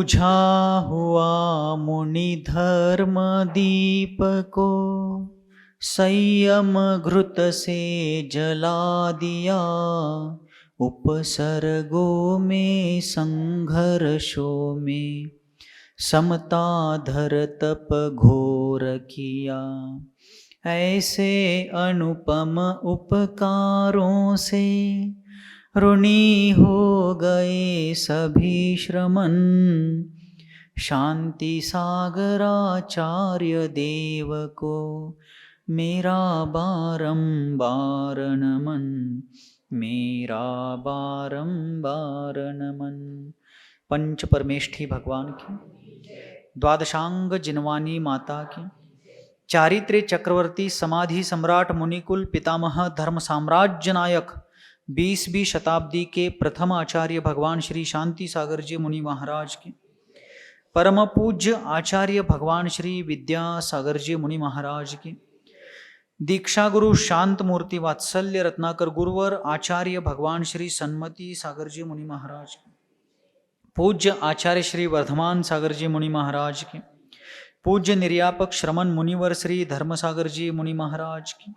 बुझा हुआ मुनि धर्म दीप को संयम घृत से जला दिया। उपसर्गों में संघर्षों में समता धर तप घोर किया। ऐसे अनुपम उपकारों से ऋणी हो गए सभी श्रमण। शांति सागराचार्य देव को मेरा बारंबार नमन, मेरा बारंबार नमन। पंच परमेष्ठी भगवान की, द्वादशांग जिनवानी माता की, चारित्र्य चक्रवर्ती समाधि सम्राट मुनिकुल पितामह धर्म साम्राज्य नायक 20वीं शताब्दी के प्रथम आचार्य भगवान श्री शांति सागर जी मुनि महाराज की, परम पूज्य आचार्य भगवान श्री विद्यासागर जी मुनि महाराज की, दीक्षा गुरु शांत मूर्ति वात्सल्य रत्नाकर गुरुवर आचार्य भगवान श्री सन्मति सागर जी मुनि महाराज की, पूज्य आचार्य श्री वर्धमान सागर जी मुनि महाराज की, पूज्य निर्यापक श्रमण मुनिवर श्री धर्मसागर जी मुनि महाराज की,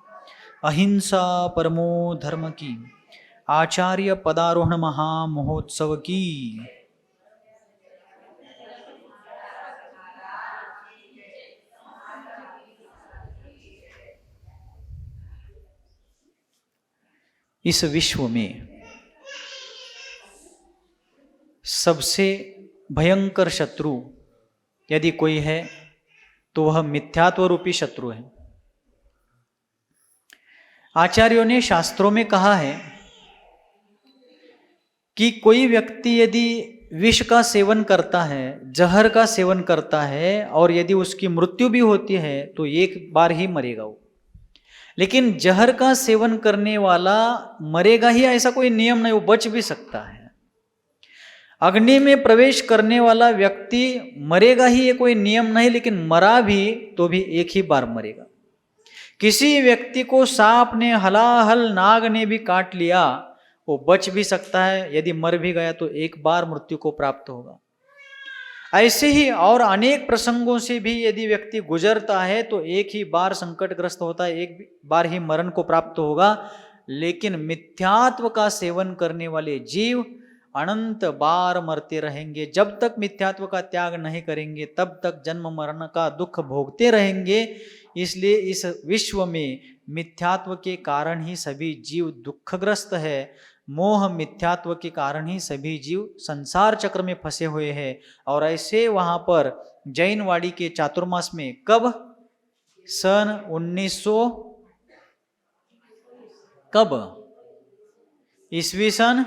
अहिंसा परमो धर्म की, आचार्य पदारोहण महामहोत्सव की। इस विश्व में सबसे भयंकर शत्रु यदि कोई है तो वह मिथ्यात्व रूपी शत्रु है। आचार्यों ने शास्त्रों में कहा है कि कोई व्यक्ति यदि विष का सेवन करता है, जहर का सेवन करता है और यदि उसकी मृत्यु भी होती है तो एक बार ही मरेगा वो। लेकिन जहर का सेवन करने वाला मरेगा ही ऐसा कोई नियम नहीं, वो बच भी सकता है। अग्नि में प्रवेश करने वाला व्यक्ति मरेगा ही ये कोई नियम नहीं, लेकिन मरा भी तो भी एक ही बार मरेगा। किसी व्यक्ति को सांप ने हलाहल नाग ने भी काट लिया, वो बच भी सकता है, यदि मर भी गया तो एक बार मृत्यु को प्राप्त होगा। ऐसे ही और अनेक प्रसंगों से भी यदि व्यक्ति गुजरता है तो एक ही बार संकटग्रस्त होता है, एक बार ही मरण को प्राप्त होगा। लेकिन मिथ्यात्व का सेवन करने वाले जीव अनंत बार मरते रहेंगे। जब तक मिथ्यात्व का त्याग नहीं करेंगे तब तक जन्म मरण का दुख भोगते रहेंगे। इसलिए इस विश्व में मिथ्यात्व के कारण ही सभी जीव दुखग्रस्त है। मोह मिथ्यात्व के कारण ही सभी जीव संसार चक्र में फंसे हुए हैं। और ऐसे वहां पर जैनवाड़ी के चातुर्मास में कब सन 1900 कब ईस्वी सन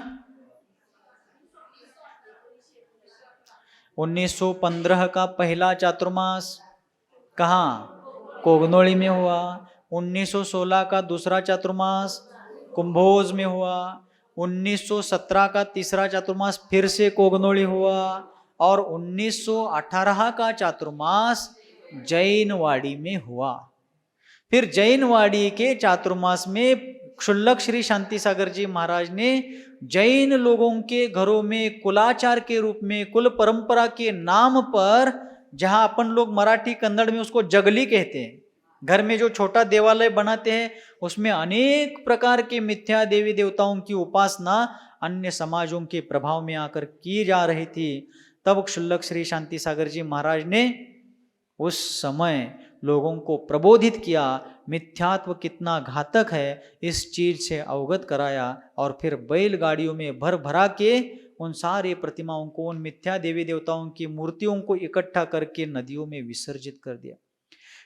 1915 का पहला चातुर्मास कहाँ कोगनोली में हुआ। 1916 का दूसरा चातुर्मास कुंभोज में हुआ। 1917 का तीसरा चातुर्मास फिर से कोगनोली हुआ। और 1918 का चातुर्मास जैनवाड़ी में हुआ। फिर जैनवाड़ी के चातुर्मास में क्षुल्लक श्री शांति सागर जी महाराज ने जैन लोगों के घरों में कुलाचार के रूप में, कुल परंपरा के नाम पर, जहां अपन लोग मराठी कन्नड़ में उसको जगली कहते हैं, घर में जो छोटा देवालय बनाते हैं उसमें अनेक प्रकार के मिथ्या देवी देवताओं की उपासना अन्य समाजों के प्रभाव में आकर की जा रही थी। तब क्षुल्लक श्री शांति सागर जी महाराज ने उस समय लोगों को प्रबोधित किया, मिथ्यात्व कितना घातक है इस चीज से अवगत कराया। और फिर बैलगाड़ियों में भर भरा के उन सारे प्रतिमाओं को, उन मिथ्या देवी देवताओं की मूर्तियों को इकट्ठा करके नदियों में विसर्जित कर दिया।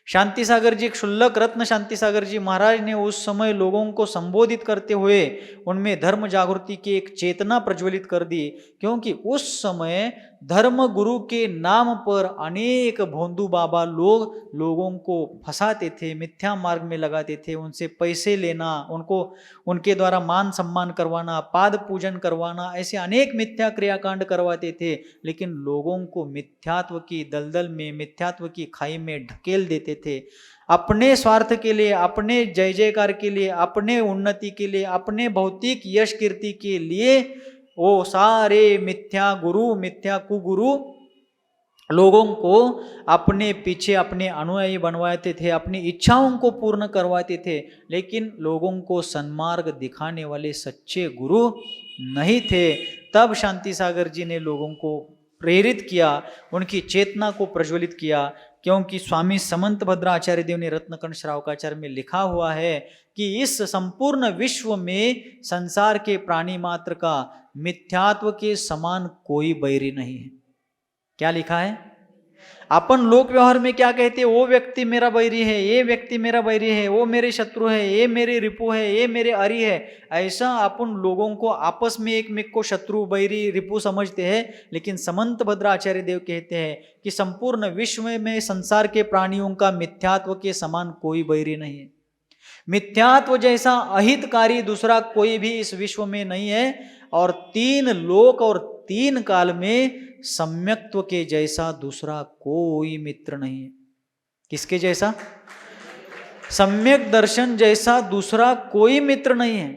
शांति सागर जी, क्षुल्लक रत्न शांति सागर जी महाराज ने उस समय लोगों को संबोधित करते हुए उनमें धर्म जागृति की एक चेतना प्रज्वलित कर दी। क्योंकि उस समय धर्म गुरु के नाम पर अनेक भोंदू बाबा लोग लोगों को फंसाते थे, मिथ्या मार्ग में लगाते थे, उनसे पैसे लेना, उनको उनके द्वारा मान सम्मान करवाना, पाद पूजन करवाना, ऐसे अनेक मिथ्या क्रियाकांड करवाते थे। लेकिन लोगों को मिथ्यात्व की दलदल में, मिथ्यात्व की खाई में ढकेल देते थे। अपने स्वार्थ के लिए, अपने जय जयकार के लिए, अपने उन्नति के लिए, अपने भौतिक यश कीर्ति के लिए वो सारे मिथ्या गुरु, मिथ्या कुगुरु लोगों को अपने पीछे अपने अनुयायी बनवाते थे, अपनी इच्छाओं को पूर्ण करवाते थे, लेकिन लोगों को सन्मार्ग दिखाने वाले सच्चे गुरु नहीं थे। तब शांति सागर जी ने लोगों को प्रेरित किया, उनकी चेतना को प्रज्वलित किया, क्योंकि स्वामी समंत भद्राचार्य देव ने रत्नकण श्रावकाचार्य में लिखा हुआ है कि इस संपूर्ण विश्व में संसार के प्राणी मात्र का मिथ्यात्व के समान कोई बैरी नहीं है। क्या लिखा है? अपन लोक व्यवहार में क्या कहते हैं? वो व्यक्ति मेरा बैरी है, ये व्यक्ति मेरा बैरी है, वो मेरे शत्रु है, ये मेरे रिपु है, ये मेरे अरि है। ऐसा अपन लोगों को आपस में एक में को शत्रु बैरी रिपु समझते हैं, लेकिन समंत भद्राचार्य देव कहते हैं कि संपूर्ण विश्व में संसार के प्राणियों का मिथ्यात्व के समान कोई बैरी नहीं है। मिथ्यात्व जैसा अहितकारी दूसरा कोई भी इस विश्व में नहीं है, और 3 लोक और 3 काल में सम्यक्त्व के जैसा दूसरा कोई मित्र नहीं है। किसके जैसा? सम्यक दर्शन जैसा दूसरा कोई मित्र नहीं है।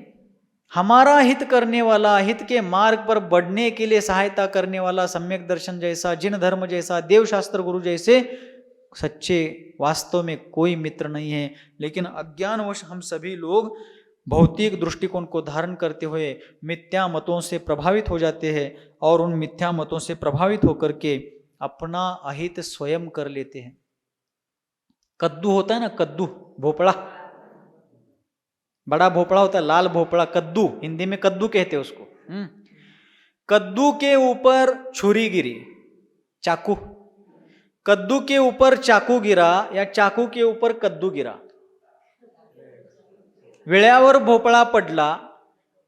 हमारा हित करने वाला, हित के मार्ग पर बढ़ने के लिए सहायता करने वाला सम्यक दर्शन जैसा, जिन धर्म जैसा, देव शास्त्र गुरु जैसे सच्चे वास्तव में कोई मित्र नहीं है। लेकिन अज्ञानवश हम सभी लोग भौतिक दृष्टिकोण को धारण करते हुए मिथ्या मतों से प्रभावित हो जाते हैं, और उन मिथ्या मतों से प्रभावित होकर के अपना अहित स्वयं कर लेते हैं। कद्दू होता है ना, कद्दू, भोपड़ा, बड़ा भोपड़ा होता है, लाल भोपड़ा, कद्दू, हिंदी में कद्दू कहते हैं उसको। कद्दू के ऊपर छुरी गिरी, चाकू, कद्दू के ऊपर चाकू गिरा या चाकू के ऊपर कद्दू गिरा, विळ्यावर भोपळा पडला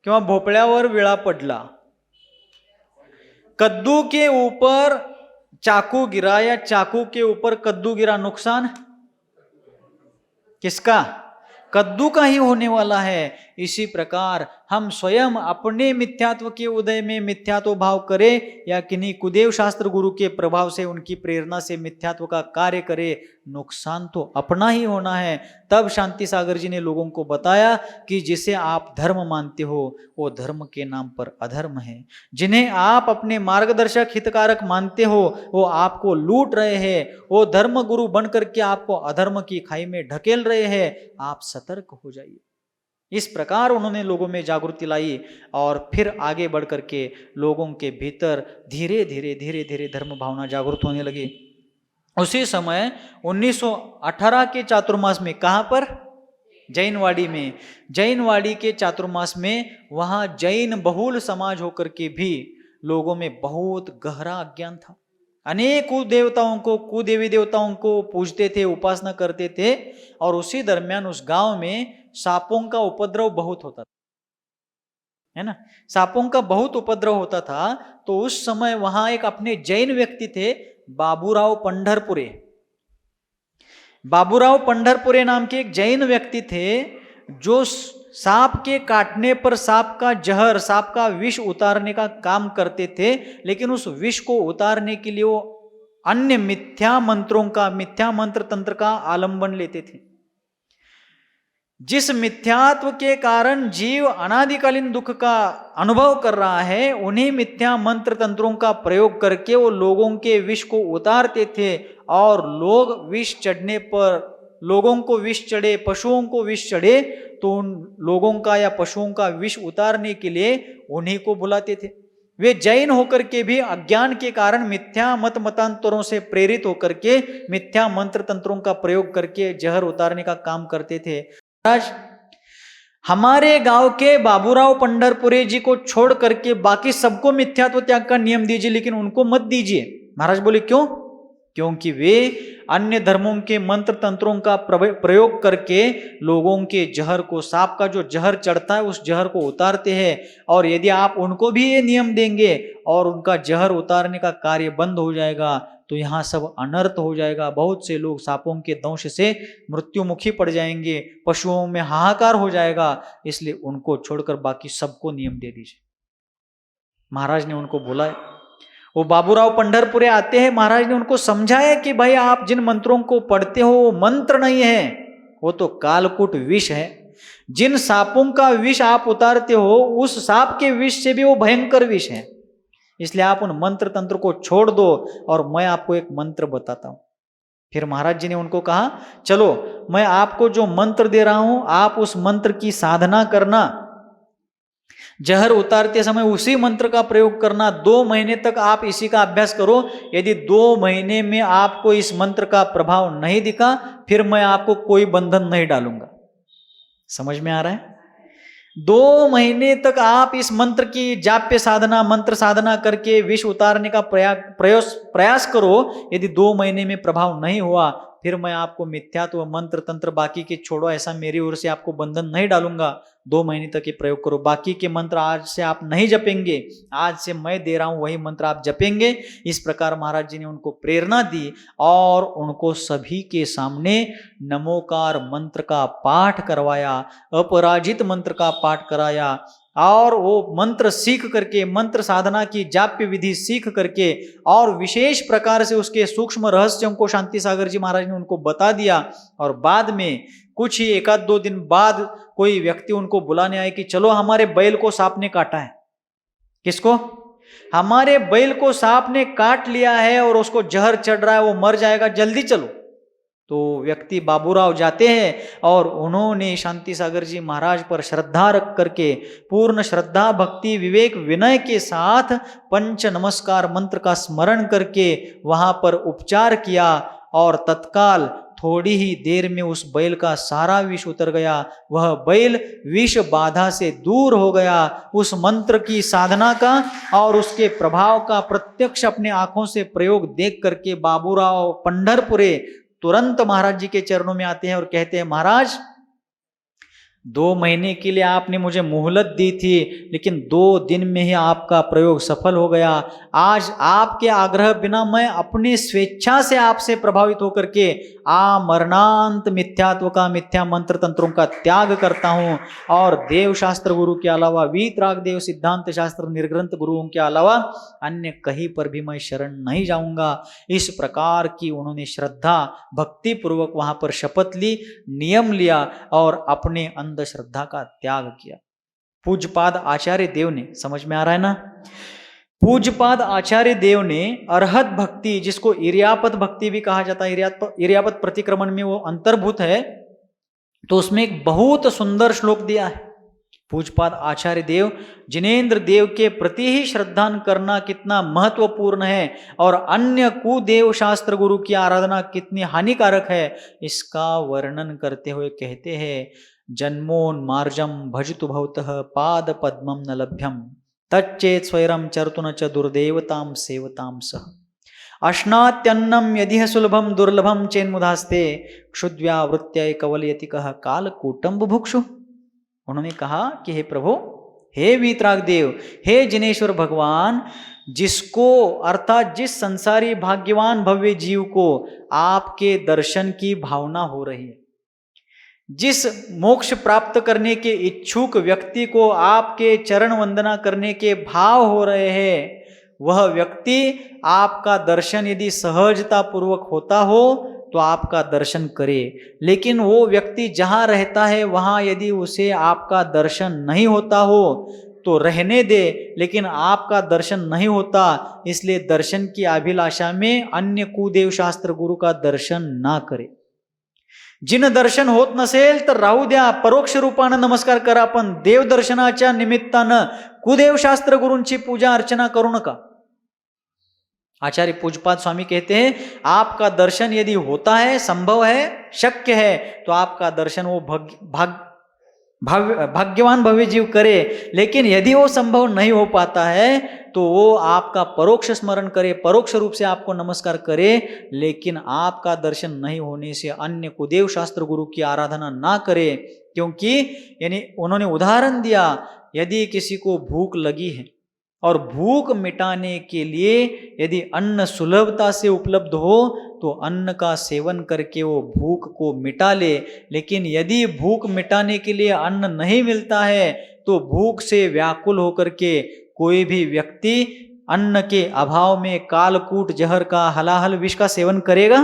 किंवा भोपळ्यावर विळा पडला। कद्दू के ऊपर चाकू गिरा या चाकू के ऊपर कद्दू गिरा, नुकसान किसका? कद्दू का ही होने वाला है। इसी प्रकार हम स्वयं अपने मिथ्यात्व के उदय में मिथ्यात्व भाव करें या किन्हीं कुदेव शास्त्र गुरु के प्रभाव से, उनकी प्रेरणा से मिथ्यात्व का कार्य करे, नुकसान तो अपना ही होना है। तब शांति सागर जी ने लोगों को बताया कि जिसे आप धर्म मानते हो वो धर्म के नाम पर अधर्म है, जिन्हें आप अपने मार्गदर्शक हितकारक मानते हो वो आपको लूट रहे हैं, वो धर्म गुरु बन करके आपको अधर्म की खाई में ढकेल रहे हैं, आप सतर्क हो जाइए। इस प्रकार उन्होंने लोगों में जागृति लाई, और फिर आगे बढ़ करके लोगों के भीतर धीरे धीरे धीरे धीरे धर्म भावना जागृत होने लगी। उसी समय 1918 के चातुर्मास में, कहाँ पर? जैनवाड़ी में। जैनवाड़ी के चातुर्मास में वहां जैन बहुल समाज होकर के भी लोगों में बहुत गहरा अज्ञान था। अनेक देवताओं को, कुदेवी देवताओं को पूजते थे, उपासना करते थे, और उसी दरमियान उस गांव में सांपों का उपद्रव बहुत होता था, है ना, सांपों का बहुत उपद्रव होता था। तो उस समय वहां एक अपने जैन व्यक्ति थे, बाबूराव पंढरपुरे। बाबूराव पंढरपुरे नाम के एक जैन व्यक्ति थे, जो सांप के काटने पर सांप का जहर, सांप का विष उतारने का काम करते थे, लेकिन उस विष को उतारने के लिए वो अन्य मिथ्या मंत्रों का, मिथ्या मंत्र तंत्र का आलंबन लेते थे। जिस मिथ्यात्व के कारण जीव अनादिकालीन दुख का अनुभव कर रहा है, उन्हीं मिथ्या मंत्र तंत्रों का प्रयोग करके वो लोगों के विष को उतारते थे, और लोग विष चढ़ने पर, लोगों को विष चढ़े, पशुओं को विष चढ़े, तो उन लोगों का या पशुओं का विष उतारने के लिए उन्हीं को बुलाते थे। वे जैन होकर के भी अज्ञान के कारण मिथ्या मत मतांतरों से प्रेरित होकर के मिथ्या मंत्र तंत्रों का प्रयोग करके जहर उतारने का काम करते थे। हमारे गांव के बाबूराव पंढरपुरे जी को छोड़ करके बाकी सबको मिथ्यात्व त्याग का नियम दीजिए, लेकिन उनको मत दीजिए। महाराज बोले क्यों? क्योंकि वे अन्य धर्मों के मंत्र तंत्रों का प्रयोग करके लोगों के जहर को, सांप का जो जहर चढ़ता है उस जहर को उतारते हैं। और यदि आप उनको भी ये नियम देंगे और उनका जहर उतारने का कार्य बंद हो जाएगा, तो यहाँ सब अनर्थ हो जाएगा। बहुत से लोग सांपों के दंश से मृत्युमुखी पड़ जाएंगे, पशुओं में हाहाकार हो जाएगा, इसलिए उनको छोड़कर बाकी सबको नियम दे दीजिए। महाराज ने उनको बोला, वो बाबूराव पंढरपुरे आते हैं, महाराज ने उनको समझाया कि भाई आप जिन मंत्रों को पढ़ते हो वो मंत्र नहीं है, वो तो कालकूट विष है। जिन सांपों का विष आप उतारते हो उस सांप के विष से भी वो भयंकर विष है। इसलिए आप उन मंत्र तंत्र को छोड़ दो और मैं आपको एक मंत्र बताता हूं। फिर महाराज जी ने उनको कहा, चलो मैं आपको जो मंत्र दे रहा हूं आप उस मंत्र की साधना करना, जहर उतारते समय उसी मंत्र का प्रयोग करना, 2 महीने तक आप इसी का अभ्यास करो। यदि 2 महीने में आपको इस मंत्र का प्रभाव नहीं दिखा फिर मैं आपको कोई बंधन नहीं डालूंगा। समझ में आ रहा है? 2 महीने तक आप इस मंत्र की जाप्य साधना, मंत्र साधना करके विष उतारने का प्रयास करो। यदि 2 महीने में प्रभाव नहीं हुआ फिर मैं आपको मिथ्यात्व मंत्र तंत्र बाकी के छोड़ो, ऐसा मेरी ओर से आपको बंधन नहीं डालूंगा। 2 महीने तक ये प्रयोग करो। बाकी के मंत्र आज से आप नहीं जपेंगे, आज से मैं दे रहा हूं वही मंत्र आप जपेंगे। इस प्रकार महाराज जी ने उनको प्रेरणा दी और उनको सभी के सामने नमोकार मंत्र का पाठ करवाया, अपराजित मंत्र का पाठ कराया और वो मंत्र सीख करके, मंत्र साधना की जाप्य विधि सीख करके और विशेष प्रकार से उसके सूक्ष्म रहस्यों को शांति सागर जी महाराज ने उनको बता दिया। और बाद में कुछ ही 1-2 दिन बाद कोई व्यक्ति उनको बुलाने आए कि चलो हमारे बैल को सांप ने काटा है। किसको? हमारे बैल को सांप ने काट लिया है और उसको जहर चढ़ रहा है, वो मर जाएगा, जल्दी चलो। तो व्यक्ति बाबूराव जाते हैं और उन्होंने शांति सागर जी महाराज पर श्रद्धा रख करके, पूर्ण श्रद्धा भक्ति विवेक विनय के साथ पंच नमस्कार मंत्र का स्मरण करके वहां पर उपचार किया और तत्काल थोड़ी ही देर में उस बैल का सारा विष उतर गया। वह बैल विष बाधा से दूर हो गया। उस मंत्र की साधना का और उसके प्रभाव का प्रत्यक्ष अपने आंखों से प्रयोग देख करके बाबूराव पंढरपुरे तुरंत महाराज जी के चरणों में आते हैं और कहते हैं, महाराज 2 महीने के लिए आपने मुझे मोहलत दी थी, लेकिन 2 दिन में ही आपका प्रयोग सफल हो गया। आज आपके आग्रह बिना मैं अपनी स्वेच्छा से आपसे प्रभावित होकर के मरणांत मिथ्यात्व का, मिथ्या मंत्र तंत्रों का त्याग करता हूं और देव शास्त्र गुरु के अलावा, वीतराग देव सिद्धांत शास्त्र निर्ग्रंथ गुरुओं के अलावा अन्य कहीं पर भी मैं शरण नहीं जाऊंगा। इस प्रकार की उन्होंने श्रद्धा भक्ति पूर्वक वहां पर शपथ ली, नियम लिया और अपने अंधश्रद्धा का त्याग किया। पूज्यपाद आचार्य देव ने, समझ में आ रहा है ना, पूज्यपाद आचार्य देव ने अरहत भक्ति, जिसको इरियापत भक्ति भी कहा जाता है, इरियापत प्रतिक्रमण में वो अंतर्भूत है, तो उसमें एक बहुत सुंदर श्लोक दिया है। पूज्यपाद आचार्य देव, जिनेन्द्र देव के प्रति ही श्रद्धा करना कितना महत्वपूर्ण है और अन्य कुदेव शास्त्र गुरु की आराधना कितनी हानिकारक है, इसका वर्णन करते हुए कहते हैं, जन्मोन्मार्जम भजतु भवतः पाद पद्मं न लभ्यम तच्चेत स्वैरम चरतु न च दुर्देवताम सेवताम सह अश्नात्यन्नम यदि सुलभम दुर्लभम चेन्मुधास्ते क्षुद्व्यावृत्य कवलयति कह कालकूटम बुभुक्षु। उन्होंने कहा कि हे प्रभु, हे वीतराग देव, हे जिनेश्वर भगवान, जिसको अर्थात जिस संसारी भाग्यवान भव्य जीव को आपके दर्शन की भावना हो रही है, जिस मोक्ष प्राप्त करने के इच्छुक व्यक्ति को आपके चरण वंदना करने के भाव हो रहे हैं, वह व्यक्ति आपका दर्शन यदि सहजता पूर्वक होता हो तो आपका दर्शन करे। लेकिन वो व्यक्ति जहाँ रहता है वहाँ यदि उसे आपका दर्शन नहीं होता हो तो रहने दे, लेकिन आपका दर्शन नहीं होता, इसलिए दर्शन की अभिलाषा में अन्य कुदेव शास्त्र गुरु का दर्शन ना करे। जिन दर्शन होत नसेल तर राहू द्या, परोक्ष रूपानं नमस्कार करा, पण देवदर्शनाच्या निमित्तानं कुदेव शास्त्र गुरूंची पूजा अर्चना करू नका। आचार्य पूज्यपाद स्वामी कहते हैं, आपका दर्शन यदि होता है, संभव है, शक्य है, तो आपका दर्शन वो भाग्यवान भव्य जीव करे। लेकिन यदि वो संभव नहीं हो पाता है तो वो आपका परोक्ष स्मरण करे, परोक्ष रूप से आपको नमस्कार करे, लेकिन आपका दर्शन नहीं होने से अन्य कुदेव शास्त्र गुरु की आराधना ना करे। क्योंकि यानी उन्होंने उदाहरण दिया, यदि किसी को भूख लगी है और भूख मिटाने के लिए यदि अन्न सुलभता से उपलब्ध हो तो अन्न का सेवन करके वो भूख को मिटा ले। लेकिन यदि भूख मिटाने के लिए अन्न नहीं मिलता है तो भूख से व्याकुल होकर के कोई भी व्यक्ति अन्न के अभाव में कालकूट जहर का, हलाहल विष का सेवन करेगा?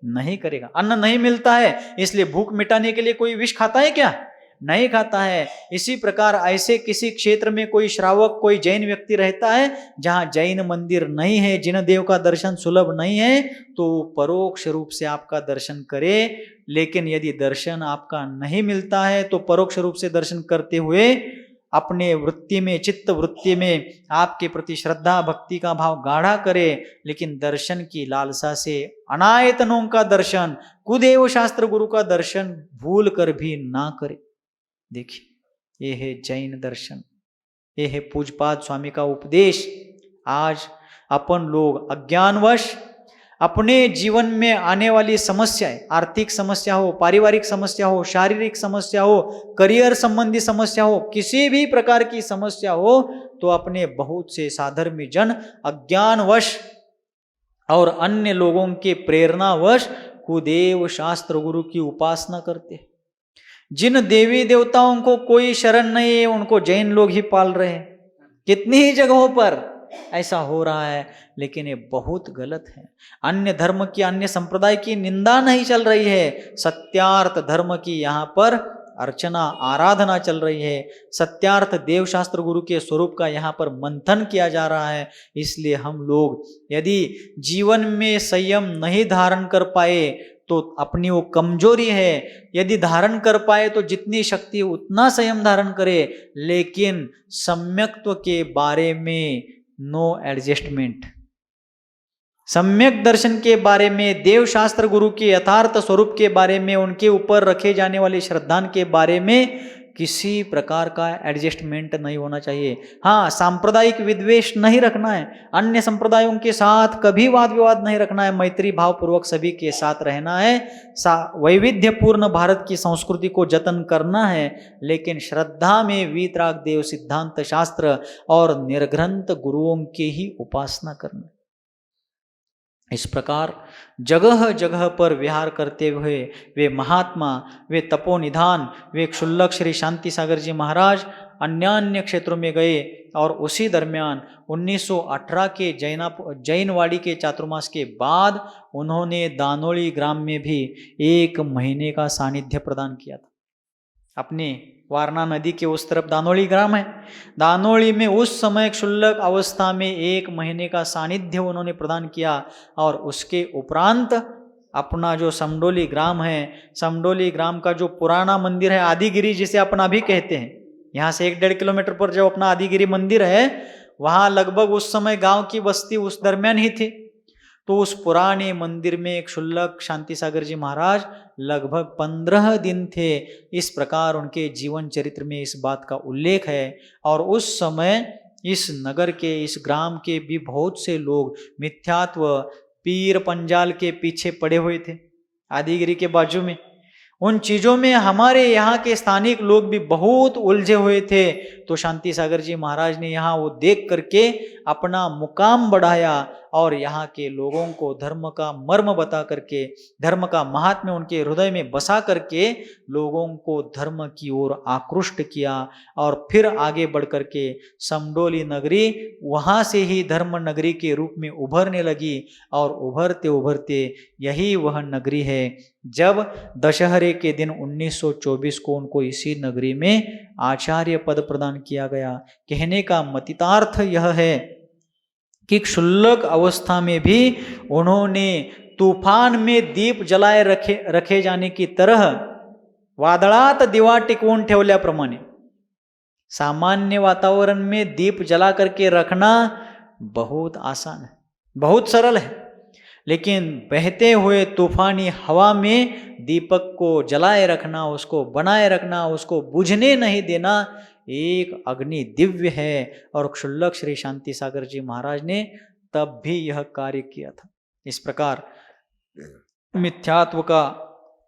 नहीं करेगा। अन्न नहीं मिलता है, इसलिए भूख मिटाने के लिए कोई विष खाता है क्या? नहीं खाता है। इसी प्रकार ऐसे किसी क्षेत्र में कोई श्रावक, कोई जैन व्यक्ति रहता है जहां जैन मंदिर नहीं है, जिन देव का दर्शन सुलभ नहीं है, तो परोक्ष रूप से आपका दर्शन करे। लेकिन यदि दर्शन आपका नहीं मिलता है तो परोक्ष रूप से दर्शन करते हुए अपने वृत्ति में, चित्त वृत्ति में आपके प्रति श्रद्धा भक्ति का भाव गाढ़ा करे, लेकिन दर्शन की लालसा से अनायतनों का दर्शन, कुदेव शास्त्र गुरु का दर्शन भूल कर भी ना करे। देखिए, ये है जैन दर्शन, ये है पूजपाद स्वामी का उपदेश। आज अपन लोग अज्ञानवश अपने जीवन में आने वाली समस्याएं, आर्थिक समस्या हो, पारिवारिक समस्या हो, शारीरिक समस्या हो, करियर संबंधी समस्या हो, किसी भी प्रकार की समस्या हो, तो अपने बहुत से साधर्मी जन अज्ञानवश और अन्य लोगों के प्रेरणावश कुदेव शास्त्र गुरु की उपासना करते हैं। जिन देवी देवताओं को कोई शरण नहीं है, उनको जैन लोग ही पाल रहे हैं। कितनी ही जगहों पर ऐसा हो रहा है, लेकिन ये बहुत गलत है। अन्य धर्म की, अन्य संप्रदाय की निंदा नहीं चल रही है, सत्यार्थ धर्म की यहाँ पर अर्चना आराधना चल रही है। सत्यार्थ देवशास्त्र गुरु के स्वरूप का यहाँ पर मंथन किया जा रहा है। इसलिए हम लोग यदि जीवन में संयम नहीं धारण कर पाए तो अपनी वो कमजोरी है, यदि धारण कर पाए तो जितनी शक्ति उतना संयम धारण करे, लेकिन सम्यक्त्व के बारे में नो एडजस्टमेंट, सम्यक दर्शन के बारे में, देव शास्त्र गुरु के यथार्थ स्वरूप के बारे में, उनके ऊपर रखे जाने वाले श्रद्धान के बारे में किसी प्रकार का एडजस्टमेंट नहीं होना चाहिए। हाँ, सांप्रदायिक विद्वेष नहीं रखना है, अन्य संप्रदायों के साथ कभी वाद विवाद नहीं रखना है, मैत्री भाव पूर्वक सभी के साथ रहना है, वैविध्यपूर्ण भारत की संस्कृति को जतन करना है, लेकिन श्रद्धा में वीतराग देव सिद्धांत शास्त्र और निर्ग्रंथ गुरुओं के ही उपासना करना। इस प्रकार जगह जगह पर विहार करते हुए वे महात्मा, वे तपोनिधान, वे क्षुल्लक श्री शांति सागर जी महाराज अन्य क्षेत्रों में गए और उसी दरमियान 1918 के जैनवाड़ी के चातुर्मास के बाद उन्होंने दानोली ग्राम में भी 1 महीने का सानिध्य प्रदान किया था। अपने वारणा नदी के उस तरफ दानोली ग्राम है, दानोली में उस समय क्षुल्लक अवस्था में 1 महीने का सानिध्य उन्होंने प्रदान किया। और उसके उपरांत अपना जो समडोली ग्राम है, समडोली ग्राम का जो पुराना मंदिर है आदिगिरी जिसे अपना भी कहते हैं, यहाँ से 1-1.5 किलोमीटर पर जो अपना आदिगिरी मंदिर है, वहाँ लगभग उस समय गांव की बस्ती उस दरमियान ही थी। तो उस पुराने मंदिर में क्षुल्लक शांति सागर जी महाराज लगभग 15 दिन थे। इस प्रकार उनके जीवन चरित्र में इस बात का उल्लेख है। और उस समय इस नगर के, इस ग्राम के भी बहुत से लोग मिथ्यात्व, पीर पंजाल के पीछे पड़े हुए थे आदिगिरी के बाजू में। उन चीज़ों में हमारे यहाँ के स्थानिक लोग भी बहुत उलझे हुए थे। तो शांति सागर जी महाराज ने यहाँ वो देख करके अपना मुकाम बढ़ाया और यहाँ के लोगों को धर्म का मर्म बता करके, धर्म का महात्म्य उनके हृदय में बसा करके लोगों को धर्म की ओर आकृष्ट किया। और फिर आगे बढ़ करके समडोली नगरी वहाँ से ही धर्म नगरी के रूप में उभरने लगी। और उभरते उभरते यही वह नगरी है जब दशहरे के दिन 1924 को उनको इसी नगरी में आचार्य पद प्रदान किया गया। कहने का मतितार्थ यह है कि क्षुल्लक अवस्था में भी उन्होंने तूफान में दीप जलाए रखे जाने की तरह वादळात दिवा टिकवून ठेवल्याप्रमाणे सामान्य वातावरण में दीप जला करके रखना बहुत आसान है, बहुत सरल है, लेकिन बहते हुए तूफानी हवा में दीपक को जलाए रखना, उसको बनाए रखना, उसको बुझने नहीं देना एक अग्नि दिव्य है। और क्षुल्लक श्री शांति सागर जी महाराज ने तब भी यह कार्य किया था। इस प्रकार मिथ्यात्व का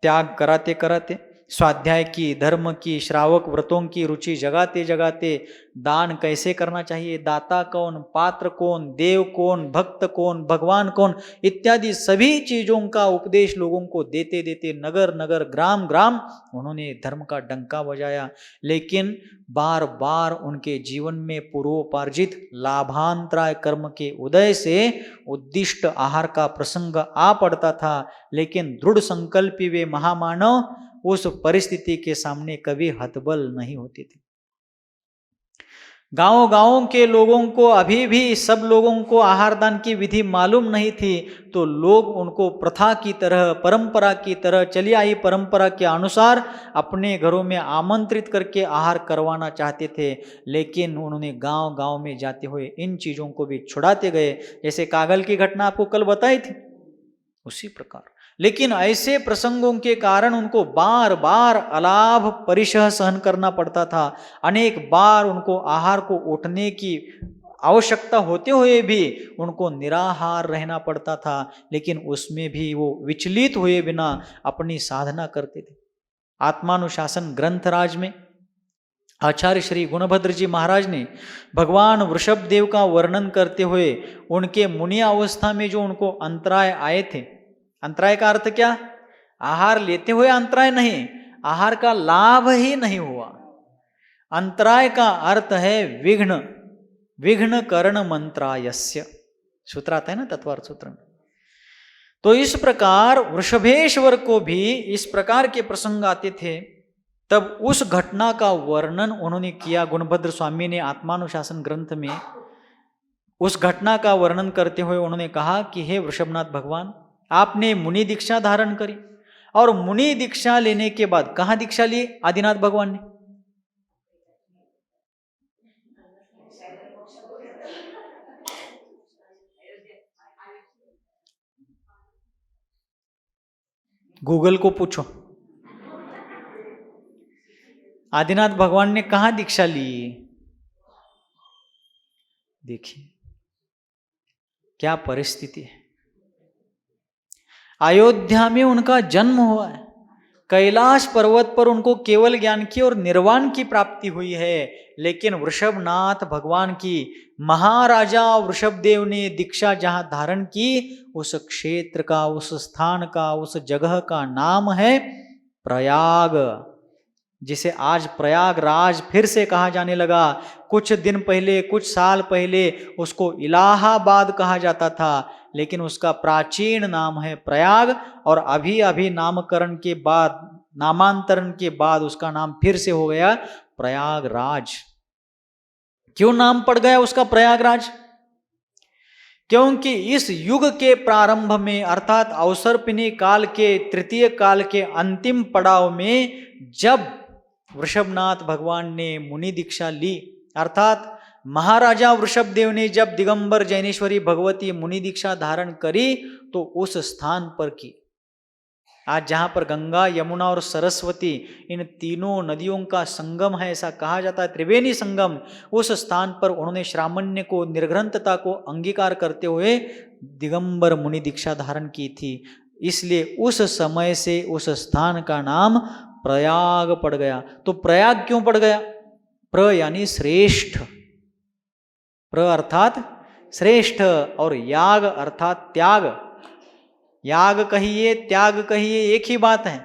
त्याग कराते कराते, स्वाध्याय की, धर्म की, श्रावक व्रतों की रुचि जगाते जगाते दान कैसे करना चाहिए, दाता कौन, पात्र कौन, देव कौन, भक्त कौन, भगवान कौन इत्यादि सभी चीजों का उपदेश लोगों को देते देते नगर नगर, ग्राम ग्राम उन्होंने धर्म का डंका बजाया। लेकिन बार बार उनके जीवन में पूर्वोपार्जित लाभांतराय कर्म के उदय से उद्दिष्ट आहार का प्रसंग आ पड़ता था। लेकिन दृढ़ संकल्पी वे महामानव उस परिस्थिति के सामने कभी हतबल नहीं होते थे। गांव गांव के लोगों को अभी भी सब लोगों को आहार दान की विधि मालूम नहीं थी, तो लोग उनको प्रथा की तरह, परंपरा की तरह, चली आई परंपरा के अनुसार अपने घरों में आमंत्रित करके आहार करवाना चाहते थे। लेकिन उन्होंने गांव गांव में जाते हुए इन चीजों को भी छुड़ाते गए। जैसे कागल की घटना आपको कल बताई थी, उसी प्रकार। लेकिन ऐसे प्रसंगों के कारण उनको बार बार अलाभ परिशह सहन करना पड़ता था। अनेक बार उनको आहार को उठने की आवश्यकता होते हुए भी उनको निराहार रहना पड़ता था, लेकिन उसमें भी वो विचलित हुए बिना अपनी साधना करते थे। आत्मानुशासन ग्रंथराज में आचार्य श्री गुणभद्र जी महाराज ने भगवान वृषभ देव का वर्णन करते हुए उनके मुनि अवस्था में जो उनको अंतराय आए थे, अंतराय का अर्थ क्या? आहार लेते हुए अंतराय नहीं, आहार का लाभ ही नहीं हुआ। अंतराय का अर्थ है विघ्न, विघ्न करण मंत्रायस्य, सूत्र आता है ना तत्वार्थ सूत्र में। तो इस प्रकार वृषभेश्वर को भी इस प्रकार के प्रसंग आते थे, तब उस घटना का वर्णन उन्होंने किया। गुणभद्र स्वामी ने आत्मानुशासन ग्रंथ में उस घटना का वर्णन करते हुए उन्होंने कहा कि हे वृषभनाथ भगवान, आपने मुनि दीक्षा धारण करी और मुनि दीक्षा लेने के बाद कहां दीक्षा ली आदिनाथ भगवान ने? गूगल को पूछो, आदिनाथ भगवान ने कहां दीक्षा ली? देखिए क्या परिस्थिति है। अयोध्या में उनका जन्म हुआ है, कैलाश पर्वत पर उनको केवल ज्ञान की और निर्वाण की प्राप्ति हुई है। लेकिन वृषभनाथ भगवान की महाराजा वृषभदेव ने दीक्षा जहां धारण की, उस क्षेत्र का, उस स्थान का, उस जगह का नाम है प्रयाग, जिसे आज प्रयागराज फिर से कहा जाने लगा। कुछ दिन पहले, कुछ साल पहले उसको इलाहाबाद कहा जाता था, लेकिन उसका प्राचीन नाम है प्रयाग। और अभी अभी नामकरण के बाद, नामांतरण के बाद उसका नाम फिर से हो गया प्रयागराज। क्यों नाम पड़ गया उसका प्रयागराज? क्योंकि इस युग के प्रारंभ में, अर्थात अवसर्पिणी काल के तृतीय काल के अंतिम पड़ाव में, जब वृषभनाथ भगवान ने मुनि दीक्षा ली, अर्थात महाराजा वृषभदेव ने जब दिगंबर जैनेश्वरी भगवती मुनि दीक्षा धारण करी, तो उस स्थान पर की, आज जहां पर गंगा, यमुना और सरस्वती इन तीनों नदियों का संगम है, ऐसा कहा जाता है, त्रिवेणी संगम, उस स्थान पर उन्होंने श्रामण्य को, निर्ग्रंथता को अंगीकार करते हुए दिगंबर मुनि दीक्षा धारण की थी। इसलिए उस समय से उस स्थान का नाम प्रयाग पड़ गया। तो प्रयाग क्यों पड़ गया? प्र यानी श्रेष्ठ, प्र अर्थात श्रेष्ठ, और याग अर्थात त्याग। याग कहिए, त्याग कहिए, एक ही बात है।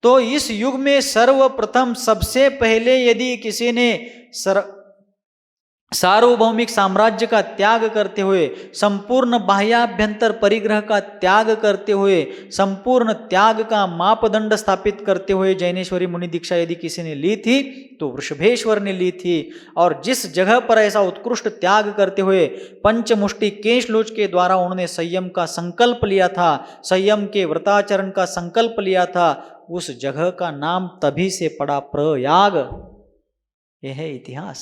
तो इस युग में सर्वप्रथम, सबसे पहले यदि किसी ने सार्वभौमिक साम्राज्य का त्याग करते हुए, संपूर्ण बाह्याभ्यंतर परिग्रह का त्याग करते हुए, संपूर्ण त्याग का मापदंड स्थापित करते हुए जैनेश्वरी मुनि दीक्षा यदि किसी ने ली थी, तो वृषभेश्वर ने ली थी। और जिस जगह पर ऐसा उत्कृष्ट त्याग करते हुए पंचमुष्टि केशलोच के द्वारा उन्होंने संयम का संकल्प लिया था, संयम के व्रताचरण का संकल्प लिया था, उस जगह का नाम तभी से पड़ा प्रयाग। यह है इतिहास।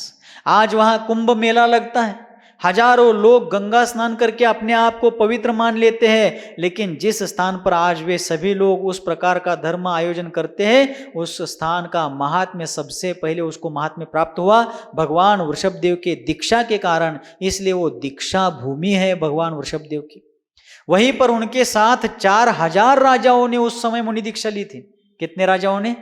आज वहां कुंभ मेला लगता है, हजारों लोग गंगा स्नान करके अपने आप को पवित्र मान लेते हैं, लेकिन जिस स्थान पर आज वे सभी लोग उस प्रकार का धर्म आयोजन करते हैं, उस स्थान का महात्म्य सबसे पहले उसको महात्म्य प्राप्त हुआ भगवान वृषभदेव के दीक्षा के कारण। इसलिए वो दीक्षा भूमि है भगवान वृषभदेव की। वहीं पर उनके साथ 4000 राजाओं ने उस समय मुनि दीक्षा ली थी। कितने राजाओं ने?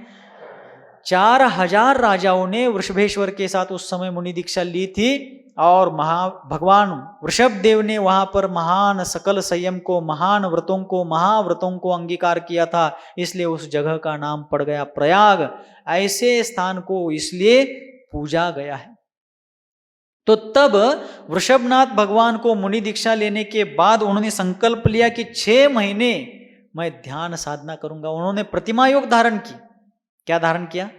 4000 राजाओं ने वृषभेश्वर के साथ उस समय मुनि दीक्षा ली थी। और भगवान वृषभदेव ने वहां पर महान सकल संयम को, महान व्रतों को, महाव्रतों को अंगीकार किया था, इसलिए उस जगह का नाम पड़ गया प्रयाग। ऐसे स्थान को इसलिए पूजा गया है। तो तब वृषभनाथ भगवान को मुनि दीक्षा लेने के बाद उन्होंने संकल्प लिया कि 6 महीने मैं ध्यान साधना करूंगा। उन्होंने प्रतिमा योग धारण की। क्या धारण किया?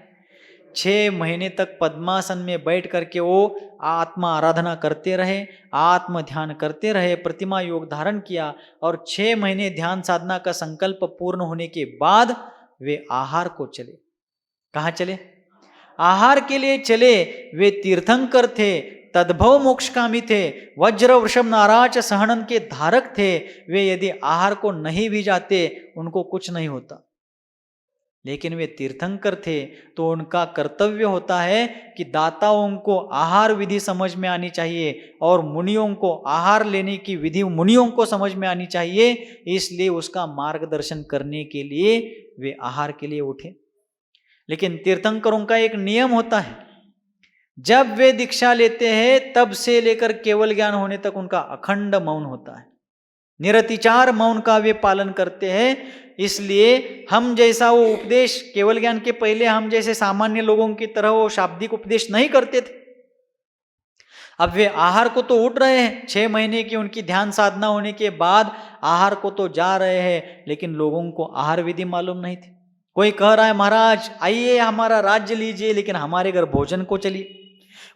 6 महीने तक पद्मासन में बैठ करके वो आत्मा आराधना करते रहे, आत्म ध्यान करते रहे, प्रतिमा योग धारण किया और 6 महीने ध्यान साधना का संकल्प पूर्ण होने के बाद वे आहार को चले। कहाँ चले? आहार के लिए चले। वे तीर्थंकर थे, तद्भव मोक्षकामी थे, वज्र वृषभ नाराज सहनन के धारक थे। वे यदि आहार को नहीं भी जाते उनको कुछ नहीं होता, लेकिन वे तीर्थंकर थे तो उनका कर्तव्य होता है कि दाताओं को आहार विधि समझ में आनी चाहिए और मुनियों को आहार लेने की विधि मुनियों को समझ में आनी चाहिए। इसलिए उसका मार्गदर्शन करने के लिए वे आहार के लिए उठे। लेकिन तीर्थंकरों का एक नियम होता है, जब वे दीक्षा लेते हैं तब से लेकर केवल ज्ञान होने तक उनका अखंड मौन होता है, निरतिचार मौन का वे पालन करते हैं। इसलिए हम जैसा वो उपदेश केवल ज्ञान के पहले हम जैसे सामान्य लोगों की तरह वो शाब्दिक उपदेश नहीं करते थे। अब वे आहार को तो उठ रहे हैं, 6 महीने की उनकी ध्यान साधना होने के बाद आहार को तो जा रहे हैं, लेकिन लोगों को आहार विधि मालूम नहीं थी। कोई कह रहा है महाराज आइए हमारा राज्य लीजिए, लेकिन हमारे घर भोजन को चलिए।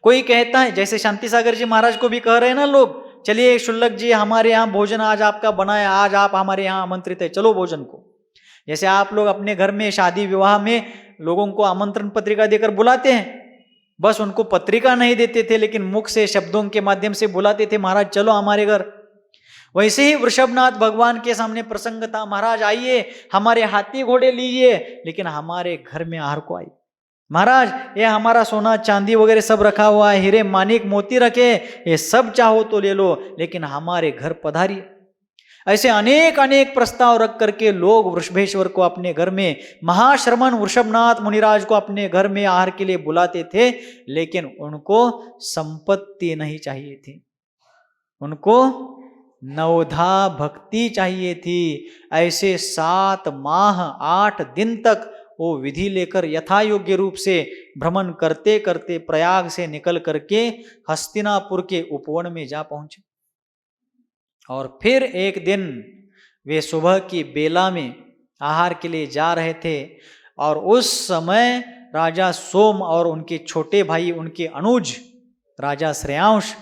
कोई कहता है, जैसे शांति सागर जी महाराज को भी कह रहे हैं ना लोग, चलिए शुल्लक जी हमारे यहाँ भोजन आज आपका बना है, आज आप हमारे यहाँ आमंत्रित है, चलो भोजन को। जैसे आप लोग अपने घर में शादी विवाह में लोगों को आमंत्रण पत्रिका देकर बुलाते हैं, बस उनको पत्रिका नहीं देते थे लेकिन मुख से शब्दों के माध्यम से बुलाते थे, महाराज चलो हमारे घर। वैसे ही वृषभनाथ भगवान के सामने प्रसंग था, महाराज आइए हमारे हाथी घोड़े लीजिए, लेकिन हमारे घर में आहार को आइए। महाराज ये हमारा सोना चांदी वगैरह सब रखा हुआ है, हीरे मानिक मोती रखे, ये सब चाहो तो ले लो, लेकिन हमारे घर पधारिए। ऐसे अनेक अनेक प्रस्ताव रख करके लोग वृषभेश्वर को अपने घर में, महाश्रमण वृषभनाथ मुनिराज को अपने घर में आहार के लिए बुलाते थे, लेकिन उनको संपत्ति नहीं चाहिए थी, उनको नवधा भक्ति चाहिए थी। ऐसे 7 माह 8 दिन तक वो विधि लेकर यथा योग्य रूप से भ्रमण करते करते प्रयाग से निकल करके हस्तिनापुर के उपवन में जा पहुंचे। और फिर एक दिन वे सुबह की बेला में आहार के लिए जा रहे थे और उस समय राजा सोम और उनके छोटे भाई उनके अनुज राजा श्रेयांश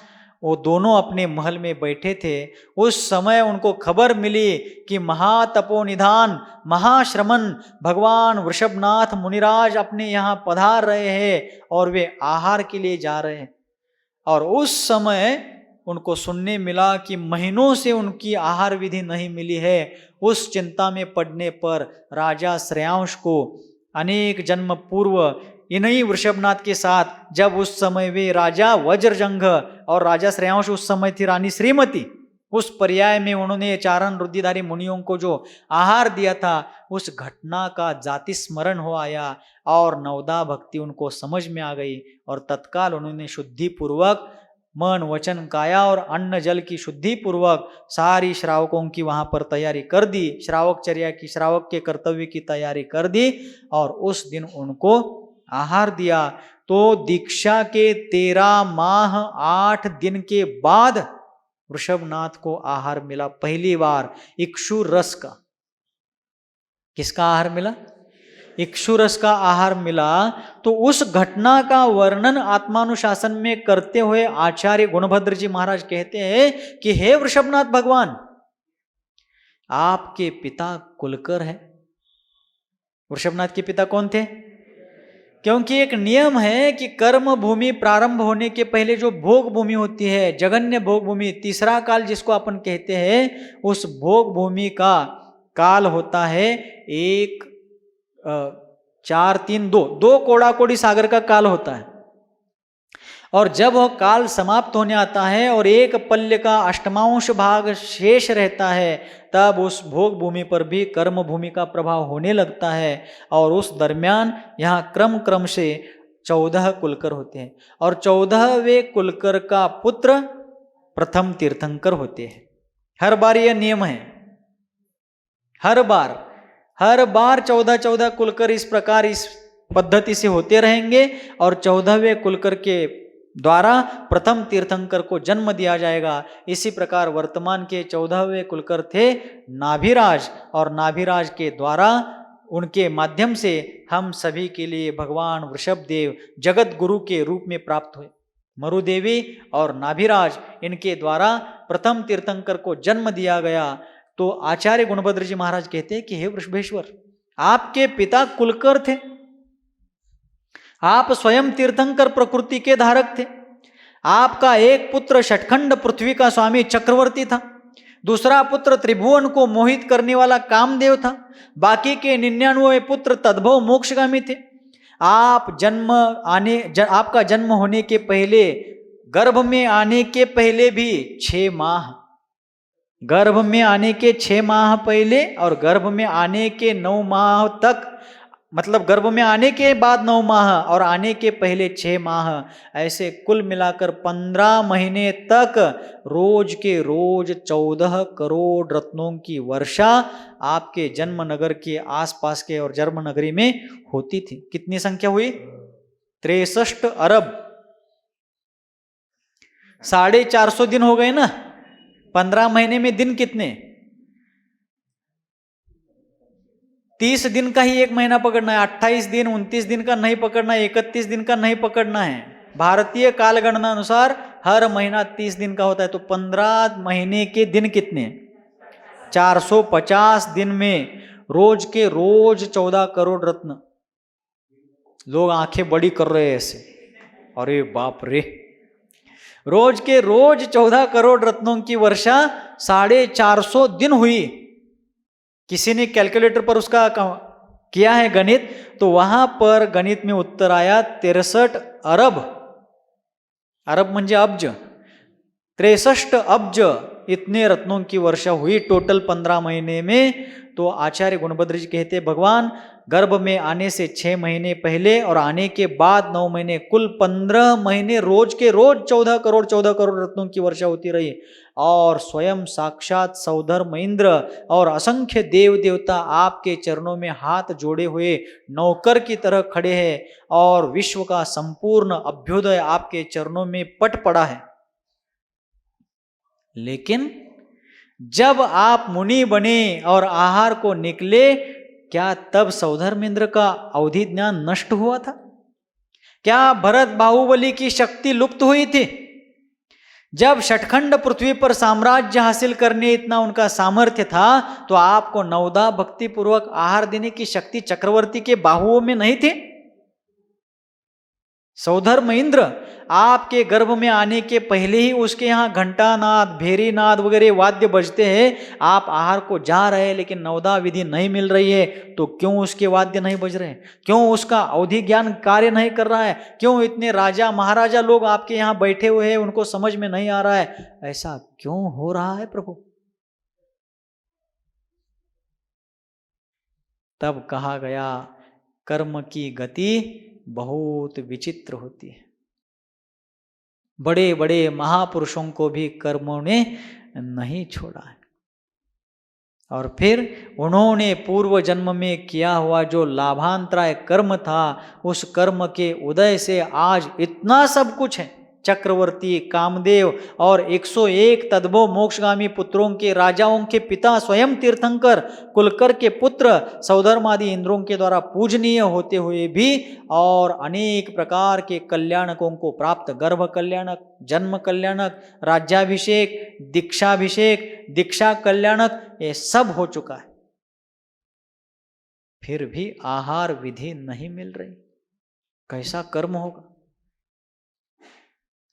वो दोनों अपने महल में बैठे थे। उस समय उनको खबर मिली कि महातपोनिधान महाश्रमण भगवान वृषभनाथ मुनिराज अपने यहाँ पधार रहे हैं और वे आहार के लिए जा रहे हैं। और उस समय उनको सुनने मिला कि महीनों से उनकी आहार विधि नहीं मिली है। उस चिंता में पड़ने पर राजा श्रेयांश को अनेक जन्म पूर्व इन्हीं वृषभनाथ के साथ, जब उस समय वे राजा वज्रजंघ और राजा श्रेयांश उस समय थी रानी श्रीमती, उस पर्याय में उन्होंने चारण रुद्धिधारी मुनियों को जो आहार दिया था उस घटना का जाति स्मरण हो आया और नवदा भक्ति उनको समझ में आ गई और तत्काल उन्होंने शुद्धि पूर्वक मन वचन काया और अन्न जल की शुद्धि पूर्वक सारी श्रावकों की वहां पर तैयारी कर दी, श्रावकचर्या की श्रावक के कर्तव्य की तैयारी कर दी और उस दिन उनको आहार दिया। तो दीक्षा के 13 माह 8 दिन के बाद वृषभनाथ को आहार मिला पहली बार इक्षु रस का। किसका आहार मिला? इक्षु रस का आहार मिला। तो उस घटना का वर्णन आत्मानुशासन में करते हुए आचार्य गुणभद्र जी महाराज कहते हैं कि हे वृषभनाथ भगवान, आपके पिता कुलकर है। वृषभनाथ के पिता कौन थे? क्योंकि एक नियम है कि कर्म भूमि प्रारंभ होने के पहले जो भोग भूमि होती है, जघन्य भोग भूमि, तीसरा काल जिसको अपन कहते हैं, उस भोग भूमि का काल होता है 1 4 3 2 कोड़ा कोड़ी सागर का काल होता है। और जब वह काल समाप्त होने आता है और 1 पल्य का अष्टमांश भाग शेष रहता है, तब उस भोग भूमि पर भी कर्म भूमि का प्रभाव होने लगता है। और उस दरमियान यहाँ क्रम से 14 कुलकर होते हैं और 14वें कुलकर का पुत्र प्रथम तीर्थंकर होते हैं। हर बार यह नियम है, हर बार 14 कुलकर इस प्रकार इस पद्धति से होते रहेंगे और 14वें कुलकर के द्वारा प्रथम तीर्थंकर को जन्म दिया जाएगा। इसी प्रकार वर्तमान के 14वें कुलकर थे नाभिराज और नाभिराज के द्वारा उनके माध्यम से हम सभी के लिए भगवान वृषभदेव जगत गुरु के रूप में प्राप्त हुए। मरुदेवी और नाभिराज इनके द्वारा प्रथम तीर्थंकर को जन्म दिया गया। तो आचार्य गुणभद्र जी महाराज कहते हैं कि हे वृषभेश्वर, आपके पिता कुलकर थे, आप स्वयं तीर्थंकर प्रकृति के धारक थे। आपका एक पुत्र षटखंड पृथ्वी का स्वामी चक्रवर्ती था, दूसरा पुत्र त्रिभुवन को मोहित करने वाला कामदेव था, बाकी के 99 पुत्र तद्भव मोक्षगामी थे। आपका जन्म होने के पहले, गर्भ में आने के पहले भी 6 माह, गर्भ में आने के 6 माह पहले और गर्भ में आने के 9 माह तक, मतलब गर्भ में आने के बाद 9 माह और आने के पहले 6 माह, ऐसे कुल मिलाकर 15 महीने तक रोज के रोज 14 करोड़ रत्नों की वर्षा आपके जन्म नगर के आसपास के और जन्म नगरी में होती थी। कितनी संख्या हुई? 63 अरब। 450 दिन हो गए ना। 15 महीने में दिन कितने? 30 दिन का ही एक महीना पकड़ना है, 28 दिन 29 दिन का नहीं पकड़ना है, 31 दिन का नहीं पकड़ना है। भारतीय कालगणना अनुसार हर महीना 30 दिन का होता है। तो 15 महीने के दिन कितने? 450 दिन में रोज के रोज 14 करोड़ रत्न। लोग आंखें बड़ी कर रहे हैं ऐसे, अरे बाप रे, रोज के रोज 14 करोड़ रत्नों की वर्षा 450 दिन हुई। किसी ने कैलकुलेटर पर उसका किया है गणित, तो वहां पर गणित में उत्तर आया 63 अरब। अरब म्हणजे अब्ज, 63 अब्ज इतने रत्नों की वर्षा हुई टोटल 15 महीने में। तो आचार्य गुणभद्र जी कहते, भगवान गर्भ में आने से 6 महीने पहले और आने के बाद 9 महीने, कुल 15 महीने रोज के रोज 14 करोड़ रत्नों की वर्षा होती रही। और स्वयं साक्षात सौधर्म इंद्र और असंख्य देव देवता आपके चरणों में हाथ जोड़े हुए नौकर की तरह खड़े हैं और विश्व का संपूर्ण अभ्युदय आपके चरणों में पट पड़ा है। लेकिन जब आप मुनि बने और आहार को निकले, क्या तब सौधर्मेंद्र का अवधि ज्ञान नष्ट हुआ था? क्या भरत बाहुबली की शक्ति लुप्त हुई थी? जब षटखंड पृथ्वी पर साम्राज्य हासिल करने इतना उनका सामर्थ्य था, तो आपको नवदा भक्ति पूर्वक आहार देने की शक्ति चक्रवर्ती के बाहुओं में नहीं थी? सौधर्म इंद्र आपके गर्भ में आने के पहले ही उसके यहाँ घंटा नाद, भेरी नाद वगैरह वाद्य बजते हैं। आप आहार को जा रहे हैं लेकिन नवदा विधि नहीं मिल रही है, तो क्यों उसके वाद्य नहीं बज रहे हैं? क्यों उसका अवधि ज्ञान कार्य नहीं कर रहा है? क्यों इतने राजा महाराजा लोग आपके यहाँ बैठे हुए हैं, उनको समझ में नहीं आ रहा है? ऐसा क्यों हो रहा है प्रभु? तब कहा गया, कर्म की गति बहुत विचित्र होती है। बड़े बड़े महापुरुषों को भी कर्मों ने नहीं छोड़ा है। और फिर उन्होंने पूर्व जन्म में किया हुआ जो लाभांतराय कर्म था, उस कर्म के उदय से आज इतना सब कुछ है। चक्रवर्ती, कामदेव और 101 तद्भव मोक्षगामी पुत्रों के, राजाओं के पिता स्वयं तीर्थंकर, कुलकर के पुत्र सौधर्मादि इंद्रों के द्वारा पूजनीय होते हुए भी, और अनेक प्रकार के कल्याणकों को प्राप्त, गर्भ कल्याणक, जन्म कल्याणक, राज्याभिषेक, दीक्षाभिषेक, दीक्षा कल्याणक, ये सब हो चुका है। फिर भी आहार विधि नहीं मिल रही, कैसा कर्म होगा?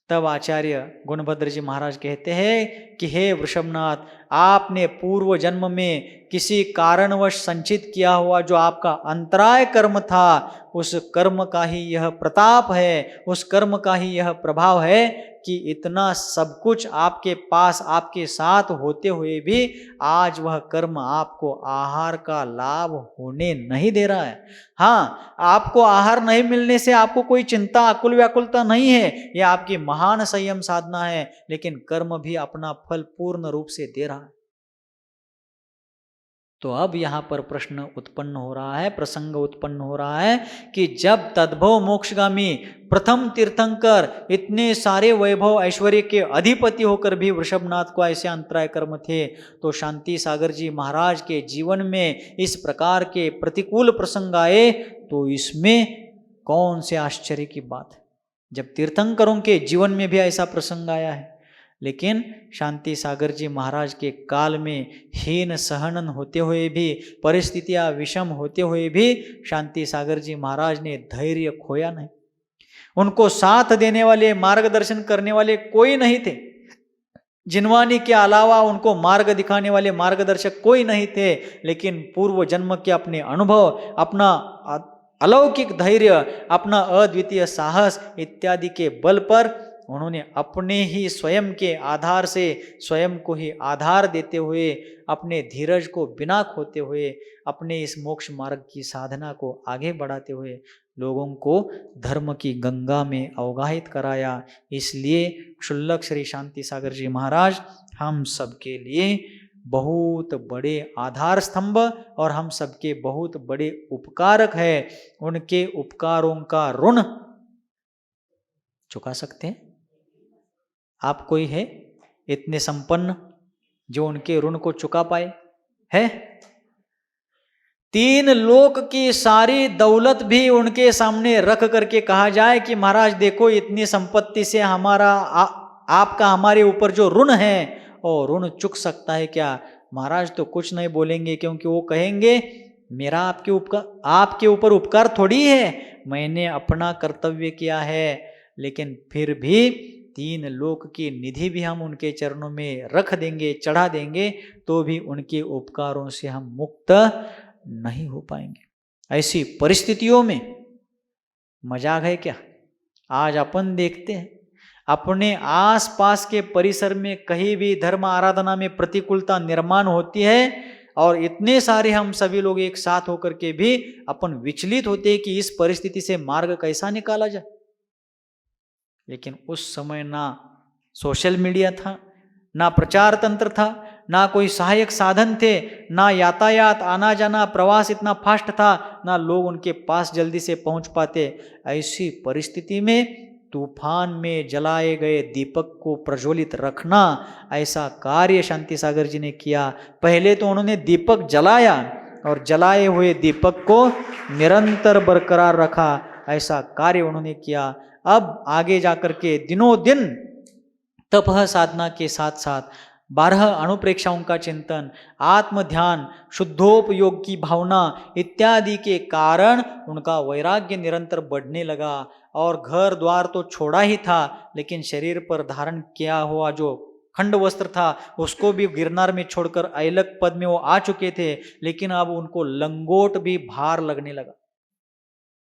तब आचार्य गुणभद्र जी महाराज कहते हैं कि हे वृषभनाथ, आपने पूर्व जन्म में किसी कारणवश संचित किया हुआ जो आपका अंतराय कर्म था, उस कर्म का ही यह प्रताप है, उस कर्म का ही यह प्रभाव है कि इतना सब कुछ आपके पास, आपके साथ होते हुए भी आज वह कर्म आपको आहार का लाभ होने नहीं दे रहा है। हाँ, आपको आहार नहीं मिलने से आपको कोई चिंता, आकुल व्याकुलता नहीं है, यह आपकी महान संयम साधना है, लेकिन कर्म भी अपना फल पूर्ण रूप से दे रहा है। तो अब यहाँ पर प्रश्न उत्पन्न हो रहा है, प्रसंग उत्पन्न हो रहा है कि जब तद्भव मोक्षगामी प्रथम तीर्थंकर इतने सारे वैभव ऐश्वर्य के अधिपति होकर भी वृषभनाथ को ऐसे अंतराय कर्म थे, तो शांति सागर जी महाराज के जीवन में इस प्रकार के प्रतिकूल प्रसंग आए, तो इसमें कौन से आश्चर्य की बात है जब तीर्थंकरों के जीवन में भी ऐसा प्रसंग आया है। लेकिन शांति सागर जी महाराज के काल में हीन सहनन होते हुए भी, परिस्थितियां विषम होते हुए भी शांति सागर जी महाराज ने धैर्य खोया नहीं। उनको साथ देने वाले, मार्गदर्शन करने वाले कोई नहीं थे। जिनवानी के अलावा उनको मार्ग दिखाने वाले मार्गदर्शक कोई नहीं थे। लेकिन पूर्व जन्म के अपने अनुभव, अपना अलौकिक धैर्य, अपना अद्वितीय साहस इत्यादि के बल पर उन्होंने अपने ही स्वयं के आधार से स्वयं को ही आधार देते हुए, अपने धीरज को बिना खोते हुए, अपने इस मोक्ष मार्ग की साधना को आगे बढ़ाते हुए लोगों को धर्म की गंगा में अवगाहित कराया। इसलिए क्षुल्लक श्री शांति सागर जी महाराज हम सबके लिए बहुत बड़े आधार स्तंभ और हम सबके बहुत बड़े उपकारक है। उनके उपकारों का ऋण चुका सकते हैं? आप कोई है इतने संपन्न जो उनके ऋण को चुका पाए? है? 3 लोक की सारी दौलत भी उनके सामने रख करके कहा जाए कि महाराज देखो, इतनी संपत्ति से हमारा आपका हमारे ऊपर जो ऋण है, और ऋण चुक सकता है क्या? महाराज तो कुछ नहीं बोलेंगे, क्योंकि वो कहेंगे मेरा आपके ऊपर उपकार थोड़ी है, मैंने अपना कर्तव्य किया है। लेकिन फिर भी 3 लोक की निधि भी हम उनके चरणों में रख देंगे, चढ़ा देंगे, तो भी उनके उपकारों से हम मुक्त नहीं हो पाएंगे। ऐसी परिस्थितियों में मजाक है क्या? आज अपन देखते हैं अपने आसपास के परिसर में कहीं भी धर्म आराधना में प्रतिकूलता निर्माण होती है, और इतने सारे हम सभी लोग एक साथ होकर के भी अपन विचलित होते हैं कि इस परिस्थिति से मार्ग कैसा निकाला जाए। लेकिन उस समय ना सोशल मीडिया था, ना प्रचार तंत्र था, ना कोई सहायक साधन थे, ना यातायात आना जाना प्रवास इतना फास्ट था, ना लोग उनके पास जल्दी से पहुंच पाते। ऐसी परिस्थिति में तूफान में जलाए गए दीपक को प्रज्वलित रखना, ऐसा कार्य शांति सागर जी ने किया। पहले तो उन्होंने दीपक जलाया और जलाए हुए दीपक को निरंतर बरकरार रखा, ऐसा कार्य उन्होंने किया। अब आगे जाकर के दिनों दिन तप साधना के साथ साथ 12 अनुप्रेक्षाओं का चिंतन, आत्म ध्यान, शुद्धोपयोग की भावना इत्यादि के कारण उनका वैराग्य निरंतर बढ़ने लगा। और घर द्वार तो छोड़ा ही था, लेकिन शरीर पर धारण किया हुआ जो खंड वस्त्र था उसको भी गिरनार में छोड़कर ऐलक पद में वो आ चुके थे। लेकिन अब उनको लंगोट भी भार लगने लगा।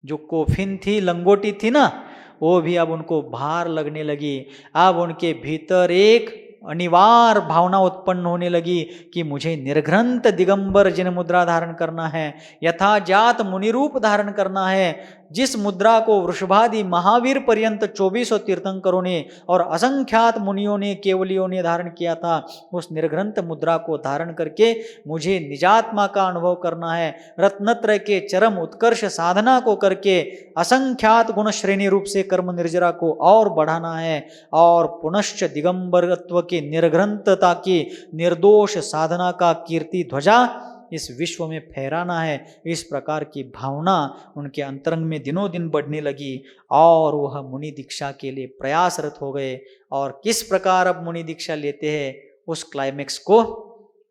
जो कोफिन थी, लंगोटी थी ना, वो भी अब उनको भार लगने लगी। अब उनके भीतर एक अनिवार्य भावना उत्पन्न होने लगी कि मुझे निर्घ्रंथ दिगंबर जिन मुद्रा धारण करना है, यथाजात मुनि रूप धारण करना है। जिस मुद्रा को वृषभादि महावीर पर्यंत 2400 तीर्थंकरों ने और असंख्यात मुनियों ने, केवलियों ने धारण किया था, उस निर्घ्रंथ मुद्रा को धारण करके मुझे निजात्मा का अनुभव करना है। रत्नत्रय के चरम उत्कर्ष साधना को करके असंख्यात गुण श्रेणी रूप से कर्म निर्जरा को और बढ़ाना है, और पुनश्च दिगंबरत्व की निर्घ्रंथता की निर्दोष साधना का कीर्ति ध्वजा इस विश्व में फहराना है। इस प्रकार की भावना उनके अंतरंग में दिनों दिन बढ़ने लगी, और वह मुनि दीक्षा के लिए प्रयासरत हो गए। और किस प्रकार अब मुनि दीक्षा लेते हैं, उस क्लाइमेक्स को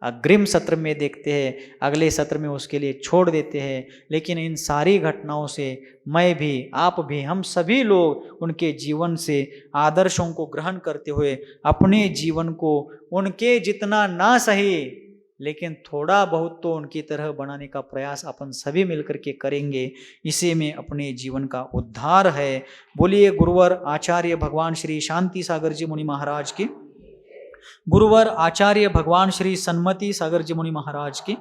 अग्रिम सत्र में देखते हैं, अगले सत्र में उसके लिए छोड़ देते हैं। लेकिन इन सारी घटनाओं से मैं भी, आप भी, हम सभी लोग उनके जीवन से आदर्शों को ग्रहण करते हुए अपने जीवन को उनके जितना ना सही, लेकिन थोड़ा बहुत तो उनकी तरह बनाने का प्रयास अपन सभी मिलकर के करेंगे। इसी में अपने जीवन का उद्धार है। बोलिए गुरुवर आचार्य भगवान श्री शांति सागर जी मुनि महाराज की, गुरुवर आचार्य भगवान श्री सन्मति सागर जी मुनि महाराज की।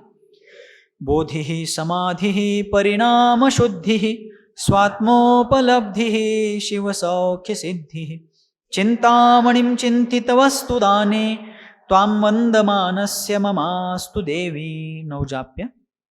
बोधि समाधि परिणाम शुद्धि स्वात्मोपलब्धि शिव सौख्य सिद्धि चिंतामणिं चिंतित वस्तुदाने त्वां वन्दमानस्य ममास्तु देवी। 9 जाप्य।